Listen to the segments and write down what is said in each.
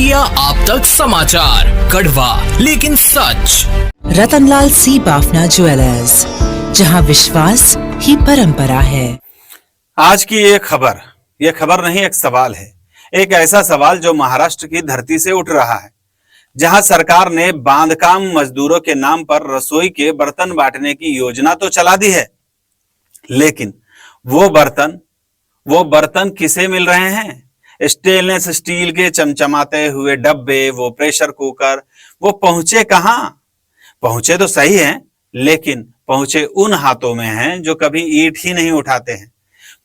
India आप तक समाचार, कड़वा लेकिन सच। रतनलाल सी बाफना ज्वेलर्स, जहां विश्वास ही परंपरा है। आज की ये खबर नहीं, एक सवाल है। एक ऐसा सवाल जो महाराष्ट्र की धरती से उठ रहा है, जहां सरकार ने बांधकाम मजदूरों के नाम पर रसोई के बर्तन बांटने की योजना तो चला दी है, लेकिन वो बर्तन किसे मिल रहे हैं? स्टेनलेस स्टील के चमचमाते हुए डब्बे, वो प्रेशर कुकर, वो पहुंचे कहां? पहुंचे तो सही हैं, लेकिन पहुंचे उन हाथों में हैं जो कभी ईंट ही नहीं उठाते हैं।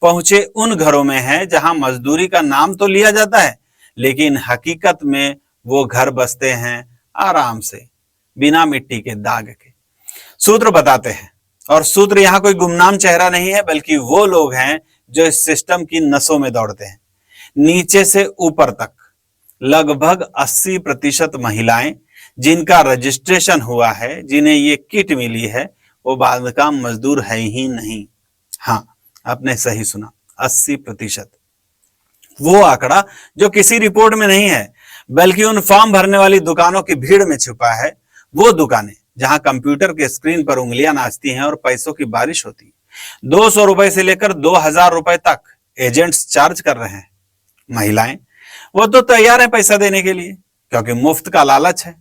पहुंचे उन घरों में हैं जहां मजदूरी का नाम तो लिया जाता है, लेकिन हकीकत में वो घर बसते हैं आराम से, बिना मिट्टी के दाग के। सूत्र बताते हैं, और सूत्र यहाँ कोई गुमनाम चेहरा नहीं है, बल्कि वो लोग हैं जो इस सिस्टम की नसों में दौड़ते हैं। नीचे से ऊपर तक लगभग 80% महिलाएं जिनका रजिस्ट्रेशन हुआ है, जिन्हें ये किट मिली है, वो बांधकाम मजदूर है ही नहीं। हाँ, आपने सही सुना, 80%। वो आंकड़ा जो किसी रिपोर्ट में नहीं है, बल्कि उन फॉर्म भरने वाली दुकानों की भीड़ में छुपा है। वो दुकानें जहां कंप्यूटर के स्क्रीन पर उंगलियां नाचती हैं और पैसों की बारिश होती है। 200 रुपए से लेकर 2000 रुपए तक एजेंट्स चार्ज कर रहे हैं। महिलाएं वो तो तैयार है पैसा देने के लिए, क्योंकि मुफ्त का लालच है।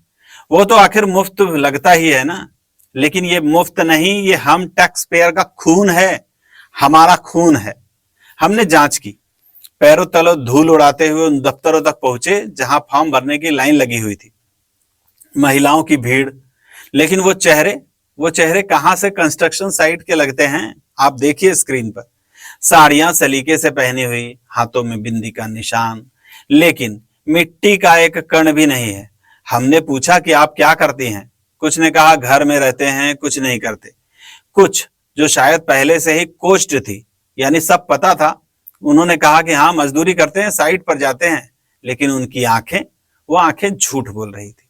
वो तो आखिर मुफ्त लगता ही है ना, लेकिन ये मुफ्त नहीं, ये हम टैक्स पेयर का खून है, हमारा खून है। हमने जांच की, पैरों तलों धूल उड़ाते हुए उन दफ्तरों तक पहुंचे जहां फॉर्म भरने की लाइन लगी हुई थी, महिलाओं की भीड़। लेकिन वो चेहरे कहां से कंस्ट्रक्शन साइट के लगते हैं? आप देखिए स्क्रीन पर, साड़ियां सलीके से पहनी हुई, हाथों में बिंदी का निशान, लेकिन मिट्टी का एक कण भी नहीं है। हमने पूछा कि आप क्या करती हैं? कुछ ने कहा घर में रहते हैं, कुछ नहीं करते। कुछ जो शायद पहले से ही कोच्ड थी, यानी सब पता था, उन्होंने कहा कि हाँ मजदूरी करते हैं, साइट पर जाते हैं। लेकिन उनकी आंखें झूठ बोल रही थी।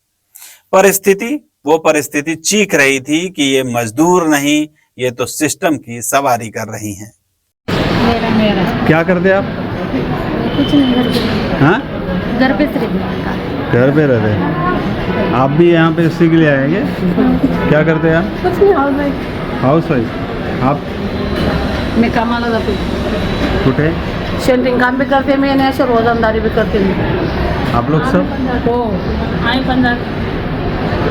परिस्थिति चीख रही थी कि ये मजदूर नहीं, ये तो सिस्टम की सवारी कर रही हैं। मेरा क्या करते आप? कुछ नहीं, घर पे। हाँ, घर पे सिर्फ घर पे रहते हैं। आप भी यहाँ पे इसी के लिए आएंगे? क्या करते हैं आप? कुछ नहीं, हाउस वाइफ। आप? मैं कामाला जाते, कुठे? सेंटरिंग काम भी करते, मैं ऐसे रोजंदारी भी करते मैं। आप लोग सब? हो, आम्ही पण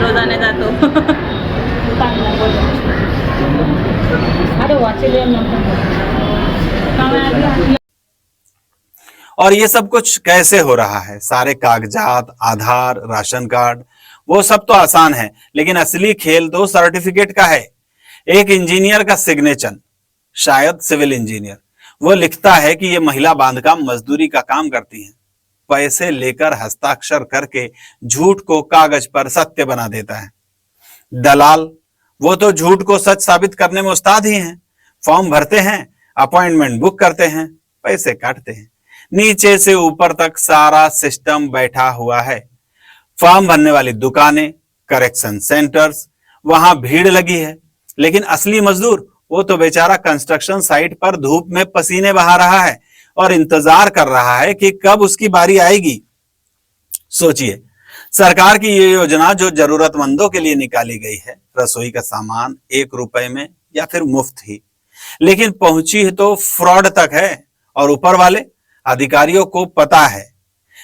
रोजाने जातो. अरे वाचले और ये सब कुछ कैसे हो रहा है? सारे कागजात, आधार, राशन कार्ड, वो सब तो आसान है, लेकिन असली खेल तो सर्टिफिकेट का है। एक इंजीनियर का सिग्नेचर, शायद सिविल इंजीनियर, वो लिखता है कि ये महिला बांधकाम मजदूरी का काम करती हैं। पैसे लेकर हस्ताक्षर करके झूठ को कागज पर सत्य बना देता है। दलाल वो तो झूठ को सच साबित करने में उस्ताद ही हैं। फॉर्म भरते हैं, अपॉइंटमेंट बुक करते हैं, पैसे काटते हैं। नीचे से ऊपर तक सारा सिस्टम बैठा हुआ है। फॉर्म भरने वाली दुकानें, करेक्शन सेंटर्स, वहां भीड़ लगी है, लेकिन असली मजदूर वो तो बेचारा कंस्ट्रक्शन साइट पर धूप में पसीने बहा रहा है और इंतजार कर रहा है कि कब उसकी बारी आएगी। सोचिए, सरकार की ये योजना जो जरूरतमंदों के लिए निकाली गई है, रसोई का सामान 1 रुपए में या फिर मुफ्त ही, लेकिन पहुंची तो फ्रॉड तक है। और ऊपर वाले अधिकारियों को पता है,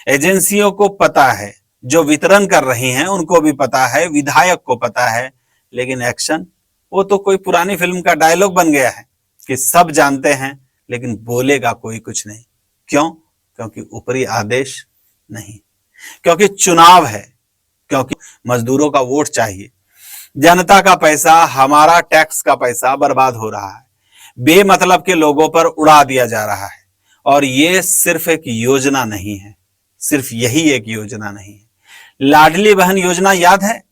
एजेंसियों को पता है, जो वितरण कर रही हैं उनको भी पता है, विधायक को पता है, लेकिन एक्शन वो तो कोई पुरानी फिल्म का डायलॉग बन गया है कि सब जानते हैं लेकिन बोलेगा कोई कुछ नहीं। क्यों? क्योंकि ऊपरी आदेश नहीं, क्योंकि चुनाव है, क्योंकि मजदूरों का वोट चाहिए। जनता का पैसा, हमारा टैक्स का पैसा बर्बाद हो रहा है, बेमतलब के लोगों पर उड़ा दिया जा रहा है। और ये सिर्फ एक योजना नहीं है, सिर्फ यही एक योजना नहीं है। लाडली बहन योजना याद है?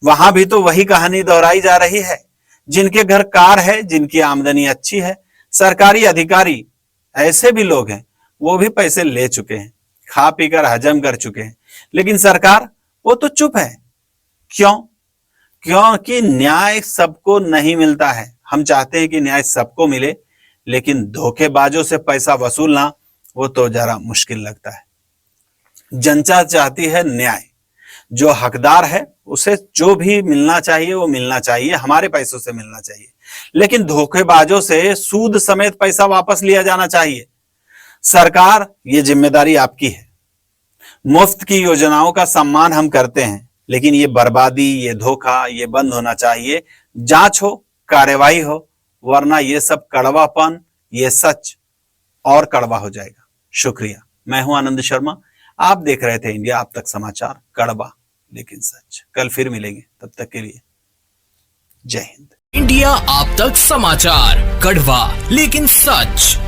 वहां भी तो वही कहानी दोहराई जा रही है। जिनके घर कार है, जिनकी आमदनी अच्छी है, सरकारी अधिकारी, ऐसे भी लोग हैं, वो भी पैसे ले चुके हैं, खा पीकर हजम कर चुके हैं, लेकिन सरकार वो तो चुप है। क्यों? क्योंकि न्याय सबको नहीं मिलता है। हम चाहते हैं कि न्याय सबको मिले, लेकिन धोखेबाजों से पैसा वसूलना वो तो जरा मुश्किल लगता है। जनता चाहती है न्याय। जो हकदार है उसे जो भी मिलना चाहिए वो मिलना चाहिए, हमारे पैसों से मिलना चाहिए, लेकिन धोखेबाजों से सूद समेत पैसा वापस लिया जाना चाहिए। सरकार, ये जिम्मेदारी आपकी है। मुफ्त की योजनाओं का सम्मान हम करते हैं, लेकिन ये बर्बादी, ये धोखा, ये बंद होना चाहिए। जांच हो, कार्रवाई हो, वरना ये सब कड़वापन, ये सच और कड़वा हो जाएगा। शुक्रिया। मैं हूं आनंद शर्मा, आप देख रहे थे इंडिया आप तक समाचार, कड़वा लेकिन सच। कल फिर मिलेंगे, तब तक के लिए जय हिंद। इंडिया आप तक समाचार, कड़वा लेकिन सच।